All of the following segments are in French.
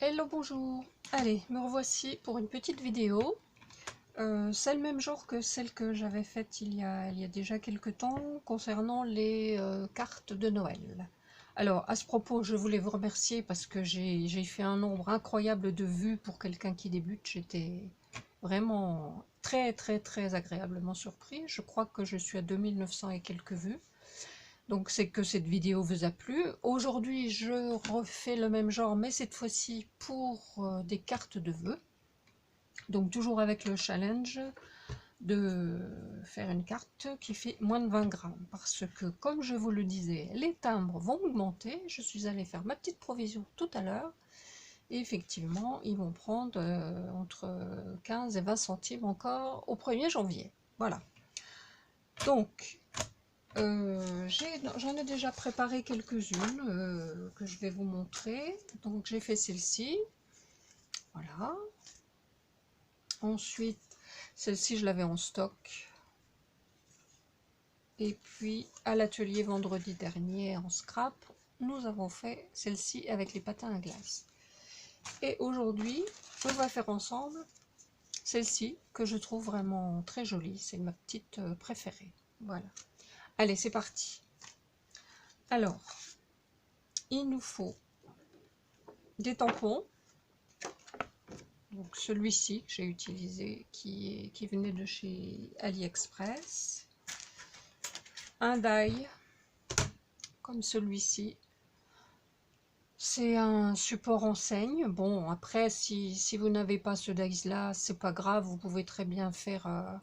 Hello, bonjour. Allez, me revoici pour une petite vidéo. C'est le même genre que celle que j'avais faite il y a déjà quelques temps concernant les cartes de Noël. Alors, à ce propos, je voulais vous remercier parce que j'ai fait un nombre incroyable de vues pour quelqu'un qui débute. J'étais vraiment très agréablement surpris. Je crois que je suis à 2900 et quelques vues. Donc c'est que cette vidéo vous a plu. Aujourd'hui, je refais le même genre, mais cette fois-ci pour des cartes de vœux. Donc toujours avec le challenge de faire une carte qui fait moins de 20 grammes. Parce que, comme je vous le disais, les timbres vont augmenter. Je suis allée faire ma petite provision tout à l'heure. Et effectivement, ils vont prendre entre 15 et 20 centimes encore au 1er janvier. Voilà. Donc, j'en ai déjà préparé quelques-unes que je vais vous montrer. Donc j'ai fait celle-ci, voilà. Ensuite, celle-ci je l'avais en stock. Et puis à l'atelier vendredi dernier en scrap, nous avons fait celle-ci avec les patins à glace. Et aujourd'hui, on va faire ensemble celle-ci que je trouve vraiment très jolie. C'est ma petite préférée. Voilà. Allez, c'est parti. Alors, il nous faut des tampons. Donc celui-ci que j'ai utilisé qui venait de chez AliExpress. Un die comme celui-ci. C'est un support enseigne. Bon, après, si vous n'avez pas ce die-là, c'est pas grave. Vous pouvez très bien faire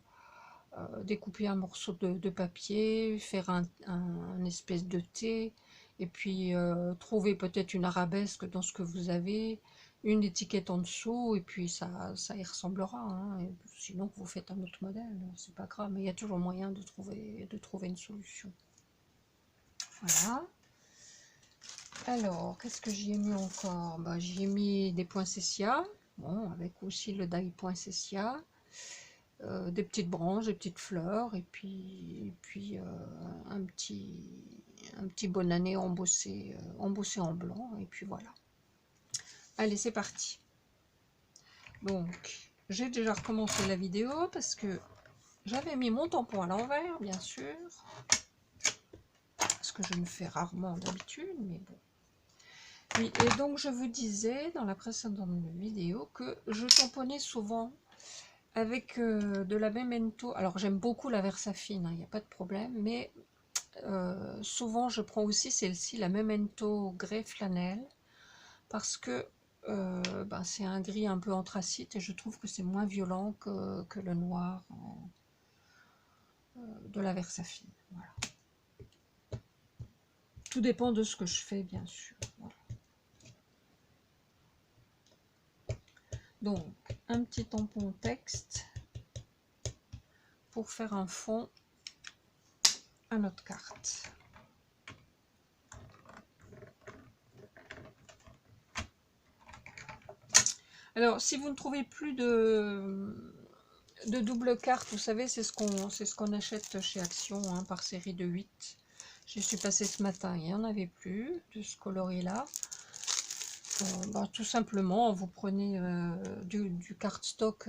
découper un morceau de papier, faire un espèce de T, et puis trouver peut-être une arabesque dans ce que vous avez, une étiquette en dessous, et puis ça y ressemblera, hein. Et sinon vous faites un autre modèle, c'est pas grave, mais il y a toujours moyen de trouver une solution. Voilà. Alors, qu'est-ce que j'y ai mis encore? Bah, j'y ai mis des poinsettias, bon, avec aussi le die poinsettia. Des petites branches, des petites fleurs, et puis un petit bonnet embossé en blanc, et puis voilà. Allez, c'est parti. Donc, j'ai déjà recommencé la vidéo parce que j'avais mis mon tampon à l'envers, bien sûr, ce que je ne fais rarement d'habitude, mais bon. Oui, et donc je vous disais dans la précédente vidéo que je tamponnais souvent avec de la Memento. Alors j'aime beaucoup la Versafine, il n'y a pas de problème, mais souvent je prends aussi celle-ci, la Memento Grey Flanelle, parce que c'est un gris un peu anthracite et je trouve que c'est moins violent que le noir de la Versafine. Voilà. Tout dépend de ce que je fais, bien sûr. Voilà. Donc, un petit tampon texte pour faire un fond à notre carte. Alors, si vous ne trouvez plus de double carte, vous savez, c'est ce qu'on achète chez Action, hein, par série de 8. Je suis passée ce matin, il n'y en avait plus de ce coloris-là. Tout simplement, vous prenez du cardstock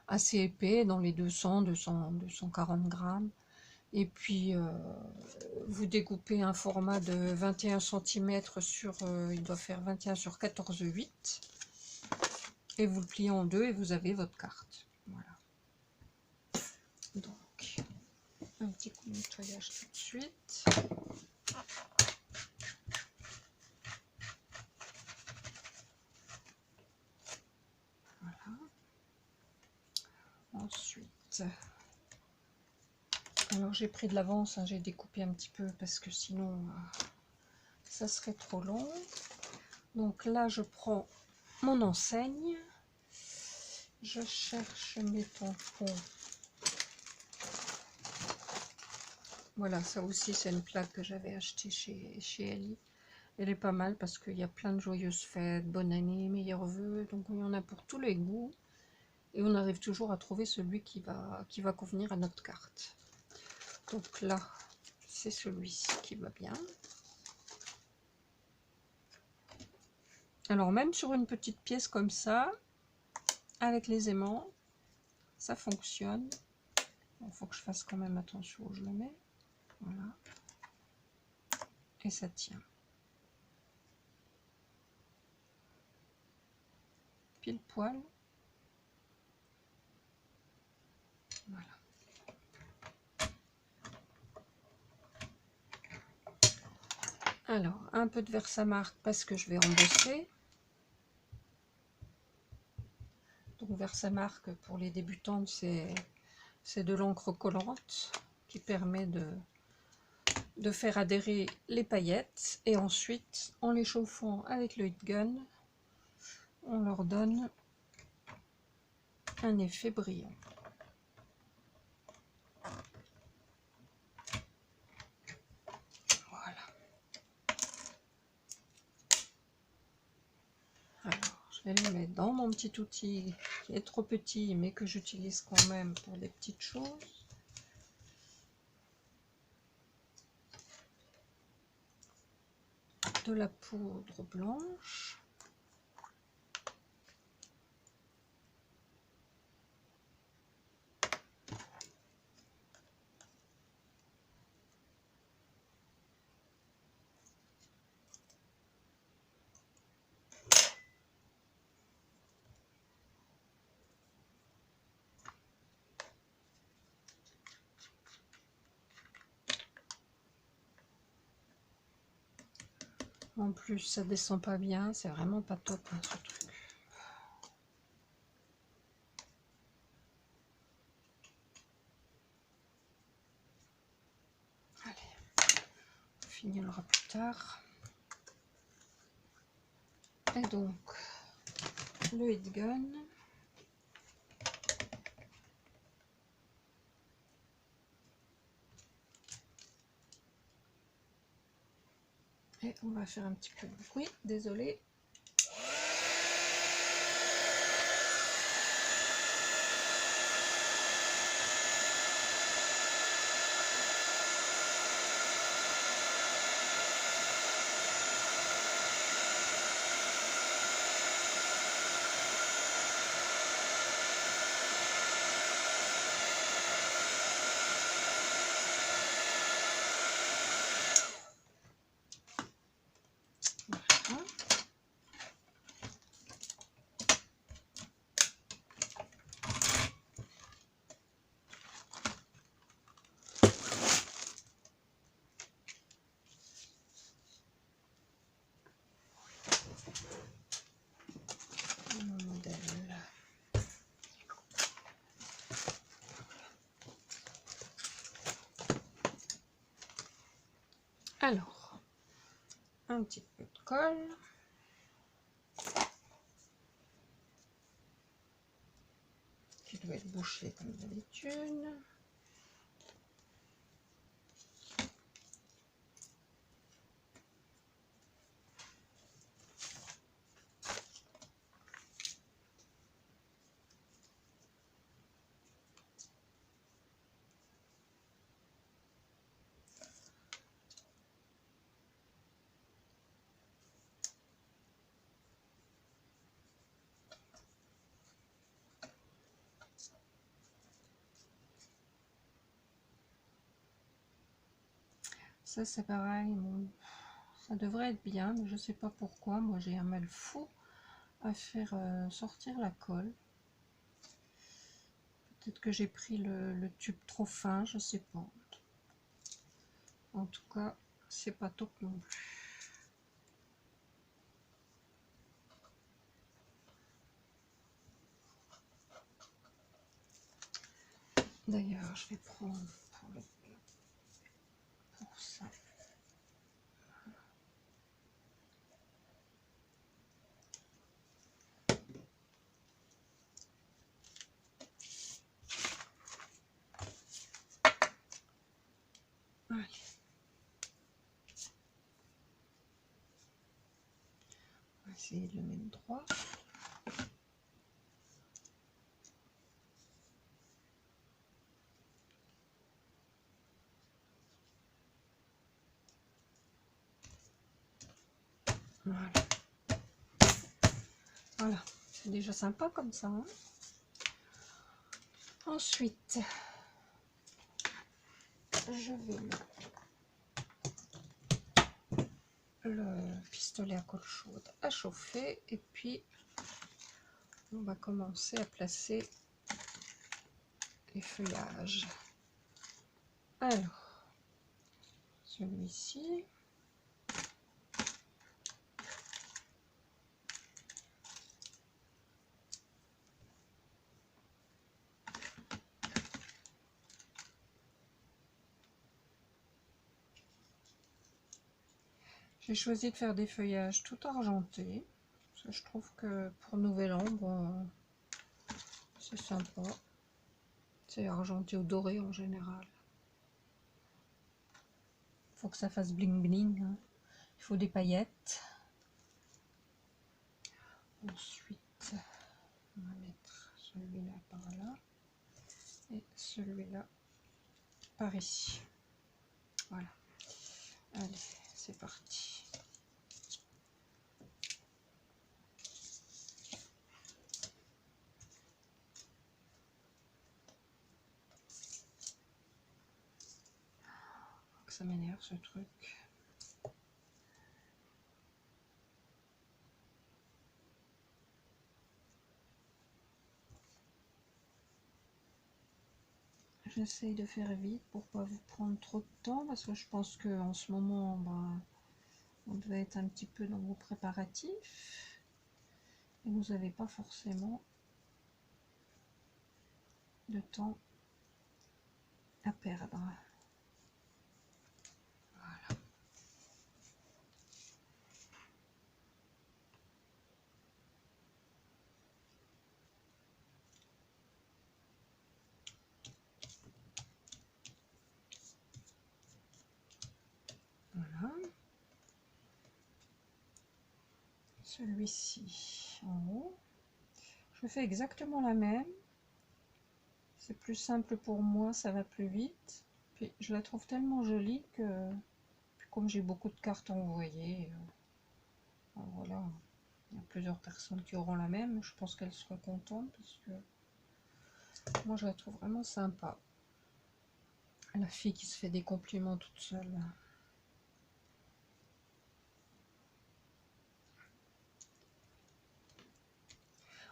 assez épais, dans les 240 grammes. Et puis, vous découpez un format de 21 cm sur, il doit faire 21 sur 14,8. Et vous le pliez en deux et vous avez votre carte. Voilà. Donc, un petit coup de nettoyage tout de suite. Voilà. Ensuite, alors j'ai pris de l'avance, hein, j'ai découpé un petit peu parce que sinon ça serait trop long. Donc là, je prends mon enseigne, je cherche mes tampons. Voilà, ça aussi c'est une plaque que j'avais achetée chez Ali. Elle est pas mal parce qu'il y a plein de joyeuses fêtes, bonne année, meilleurs vœux, donc il y en a pour tous les goûts. Et on arrive toujours à trouver celui qui va convenir à notre carte. Donc là, c'est celui-ci qui va bien. Alors même sur une petite pièce comme ça, avec les aimants, ça fonctionne. Il faut que je fasse quand même attention où je le mets. Voilà. Et ça tient. Pile poil. Voilà. Alors, un peu de Versamark parce que je vais embosser. Donc Versamark pour les débutantes, c'est de l'encre collante qui permet de faire adhérer les paillettes. Et ensuite, en les chauffant avec le heat gun, on leur donne un effet brillant. Voilà. Alors, je vais les mettre dans mon petit outil qui est trop petit, mais que j'utilise quand même pour des petites choses. De la poudre blanche. En plus, ça descend pas bien, c'est vraiment pas top hein, ce truc. Allez, on finira plus tard. Et donc, le heat gun. Et on va faire un petit peu de bruit, désolé. Voilà. Mon modèle. Alors, un petit peu de colle. Qui doit être bouché comme d'habitude. Ça c'est pareil, bon, ça devrait être bien, mais je sais pas pourquoi. Moi j'ai un mal fou à faire sortir la colle. Peut-être que j'ai pris le tube trop fin, je sais pas. En tout cas, c'est pas top non plus. D'ailleurs, je vais prendre pour ça. Allez. On va essayer de le mettre droit. Voilà. Voilà, c'est déjà sympa comme ça, hein. Ensuite, je vais mettre le pistolet à colle chaude à chauffer et puis on va commencer à placer les feuillages. Alors, celui-ci. J'ai choisi de faire des feuillages tout argentés. Parce que je trouve que pour Nouvel An, bon, c'est sympa. C'est argenté ou doré en général. Il faut que ça fasse bling bling, hein. Il faut des paillettes. Ensuite, on va mettre celui-là par là et celui-là par ici. Voilà. Allez, c'est parti. Ça m'énerve ce truc. J'essaye de faire vite pour pas vous prendre trop de temps parce que je pense que en ce moment, ben, on devait être un petit peu dans vos préparatifs et vous n'avez pas forcément de temps à perdre. Voilà. Voilà. Celui-ci en haut. Je fais exactement la même. C'est plus simple pour moi, ça va plus vite. Puis je la trouve tellement jolie que, comme j'ai beaucoup de cartes à envoyer, voilà, il y a plusieurs personnes qui auront la même. Je pense qu'elles seront contentes parce que moi je la trouve vraiment sympa. La fille qui se fait des compliments toute seule.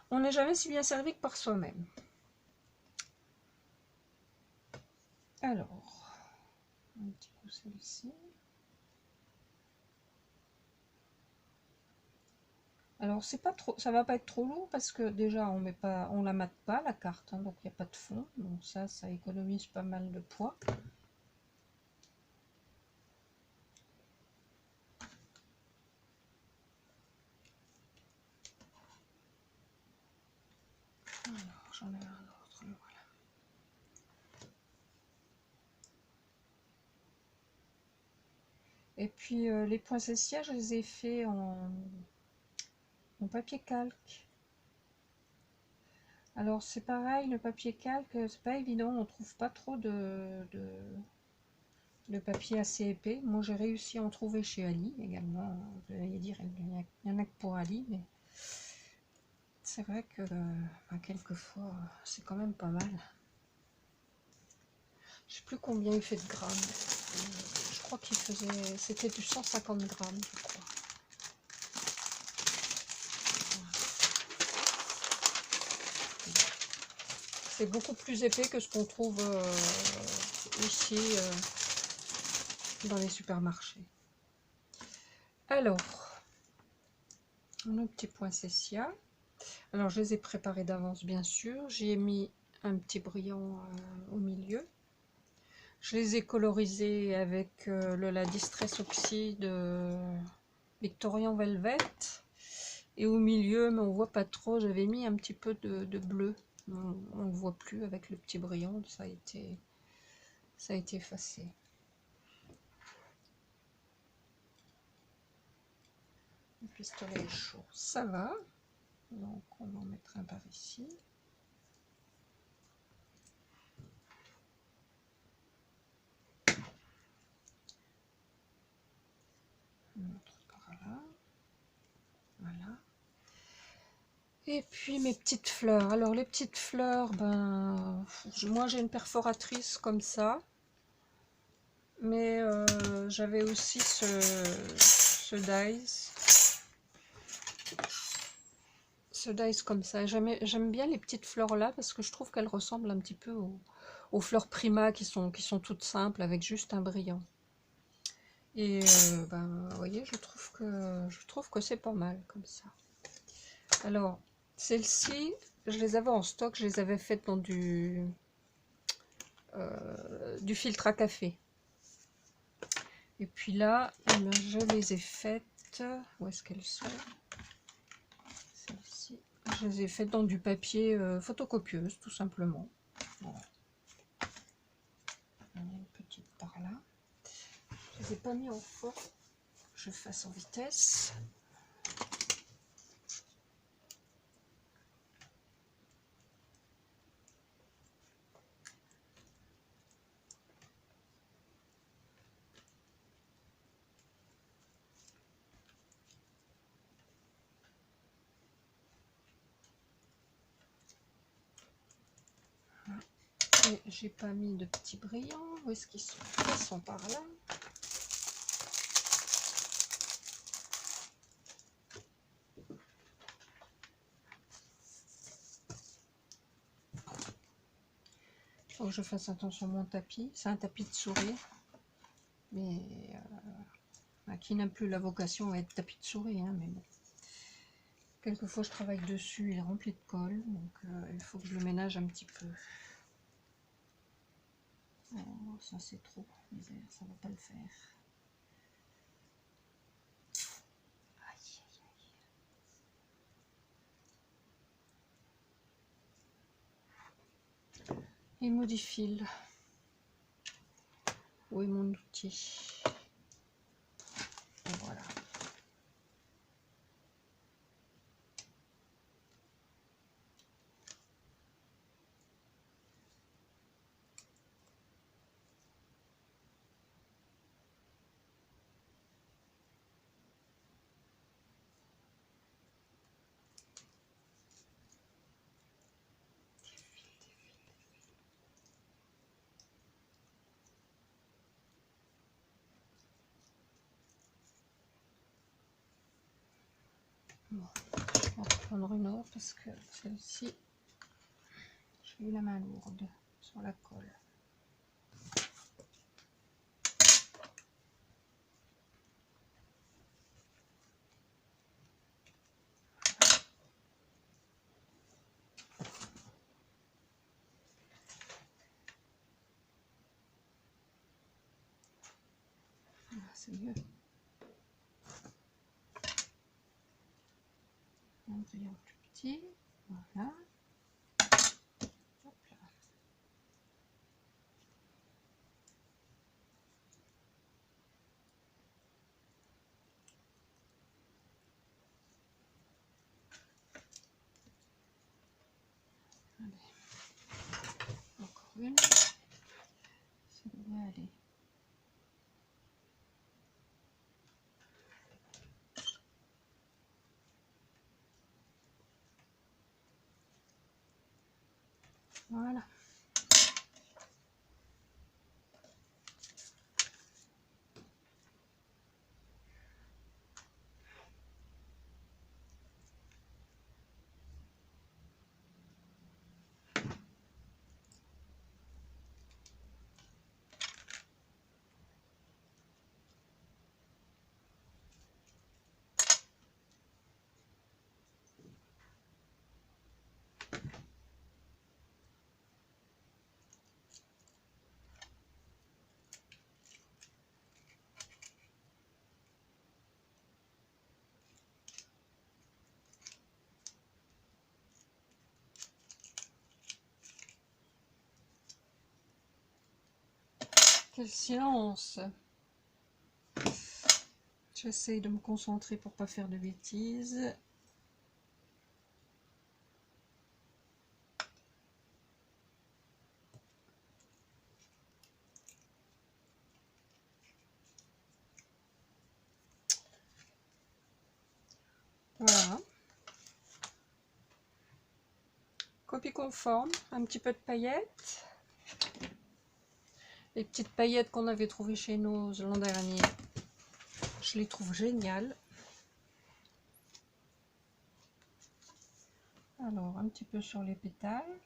On n'est jamais si bien servi que par soi-même. Alors, un petit coup celle-ci. Alors c'est pas trop, ça va pas être trop lourd parce que déjà on la mate pas la carte, hein, donc il n'y a pas de fond, donc ça économise pas mal de poids. Alors j'en ai un autre, le voilà. Et puis les poinsettias, je les ai fait en papier calque. Alors c'est pareil, le papier calque, c'est pas évident, on trouve pas trop de papier assez épais. Moi j'ai réussi à en trouver chez Ali également. Vous allez dire, il y en a que pour Ali, mais c'est vrai que quelquefois c'est quand même pas mal. Je sais plus combien il fait de grammes. Je crois qu'il faisait, c'était du 150 grammes, je crois. C'est beaucoup plus épais que ce qu'on trouve ici dans les supermarchés. Alors, nos petits poinsettias. Alors, je les ai préparés d'avance, bien sûr. J'ai mis un petit brillant au milieu. Je les ai colorisés avec la Distress Oxy de Victorian Velvet. Et au milieu, mais on voit pas trop, j'avais mis un petit peu de bleu. On ne le voit plus avec le petit brillant, ça a été effacé. Le pistolet est chaud, ça va. Donc on va en mettre un par ici. Un autre par là. Voilà. Et puis mes petites fleurs. Alors les petites fleurs, ben moi j'ai une perforatrice comme ça. Mais j'avais aussi ce dies. Ce dies comme ça. J'aime bien les petites fleurs là parce que je trouve qu'elles ressemblent un petit peu aux fleurs Prima qui sont toutes simples avec juste un brillant. Et ben, vous voyez, je trouve que c'est pas mal comme ça. Alors, celles-ci, je les avais en stock, je les avais faites dans du filtre à café. Et puis là, eh bien, je les ai faites. Où est-ce qu'elles sont? Celles-ci. Je les ai faites dans du papier photocopieuse, tout simplement. Voilà. Il y en a une petite par là. Je les ai pas mis en fort. Je fasse en vitesse. Et j'ai pas mis de petits brillants. Où est-ce qu'ils sont? Ils sont par là. Faut que je fasse attention à mon tapis. C'est un tapis de souris. Mais qui n'a plus la vocation à être tapis de souris, hein, mais bon. Quelquefois je travaille dessus, il est rempli de colle, donc il faut que je le ménage un petit peu. Oh, ça c'est trop, misère, ça va pas le faire. Aïe, aïe, aïe. Et modifie. Où est mon outil? Et voilà. Bon, je vais en prendre une autre parce que celle-ci, j'ai eu la main lourde sur la colle. Voilà, c'est mieux. Un brillant plus petit, voilà. Hop là. Allez. Encore une. Ça devrait aller. Voilà. Quel silence! J'essaye de me concentrer pour pas faire de bêtises. Voilà. Copie conforme, un petit peu de paillettes. Les petites paillettes qu'on avait trouvées chez nous l'an dernier, je les trouve géniales. Alors, un petit peu sur les pétales.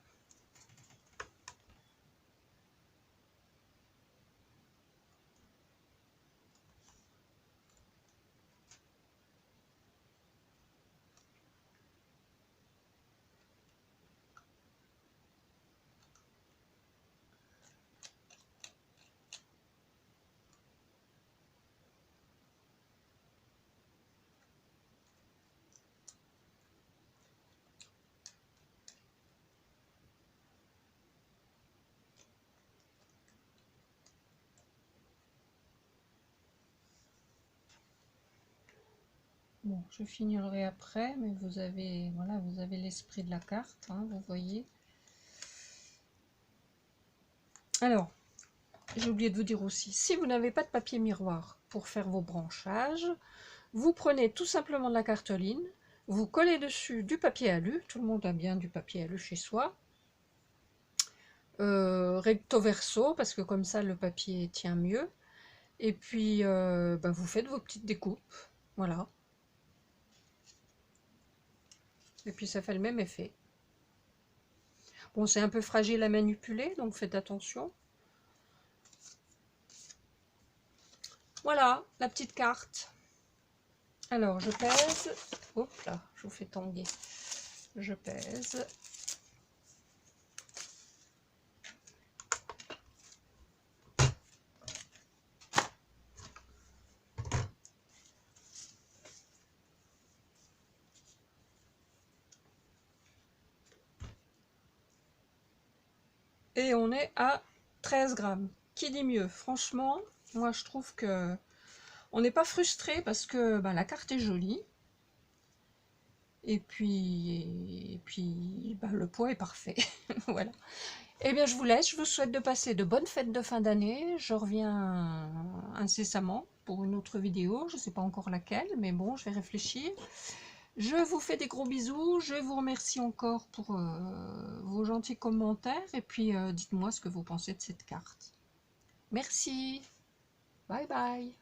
Bon, je finirai après, mais vous avez, voilà, vous avez l'esprit de la carte, hein, vous voyez. Alors, j'ai oublié de vous dire aussi, si vous n'avez pas de papier miroir pour faire vos branchages, vous prenez tout simplement de la cartoline, vous collez dessus du papier alu, tout le monde a bien du papier alu chez soi, recto verso, parce que comme ça le papier tient mieux, et puis vous faites vos petites découpes, voilà. Et puis ça fait le même effet. Bon, c'est un peu fragile à manipuler, donc faites attention. Voilà, la petite carte. Alors, je pèse. Hop là, je vous fais tanguer. Je pèse. Et on est à 13 grammes. Qui dit mieux? Franchement, moi je trouve que on n'est pas frustré parce que la carte est jolie. Et puis le poids est parfait. Voilà. Eh bien, je vous laisse. Je vous souhaite de passer de bonnes fêtes de fin d'année. Je reviens incessamment pour une autre vidéo. Je ne sais pas encore laquelle, mais bon, je vais réfléchir. Je vous fais des gros bisous. Je vous remercie encore pour vos gentils commentaires. Et puis, dites-moi ce que vous pensez de cette carte. Merci. Bye bye.